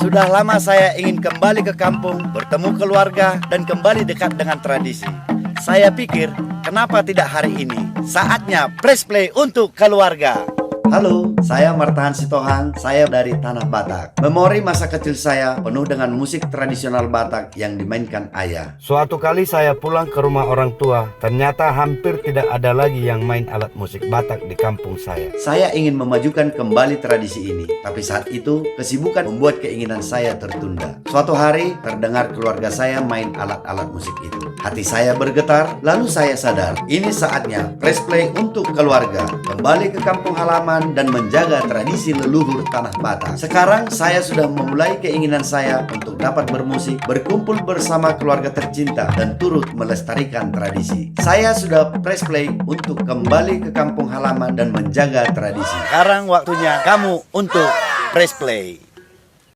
Sudah lama saya ingin kembali ke kampung, bertemu keluarga, dan kembali dekat dengan tradisi. Saya pikir, kenapa tidak hari ini? Saatnya press play untuk keluarga. Halo, saya Martahan Sitohang, saya dari Tanah Batak. Memori masa kecil saya penuh dengan musik tradisional Batak yang dimainkan ayah. Suatu kali saya pulang ke rumah orang tua, ternyata hampir tidak ada lagi yang main alat musik Batak di kampung saya. Saya ingin memajukan kembali tradisi ini, tapi saat itu kesibukan membuat keinginan saya tertunda. Suatu hari terdengar keluarga saya main alat-alat musik itu. Hati saya bergetar, lalu saya sadar, ini saatnya press play untuk keluarga. Kembali ke kampung halaman dan menjaga tradisi leluhur Tanah Batak. Sekarang saya sudah memulai keinginan saya untuk dapat bermusik, berkumpul bersama keluarga tercinta, dan turut melestarikan tradisi. Saya sudah press play untuk kembali ke kampung halaman dan menjaga tradisi. Sekarang waktunya kamu untuk press play.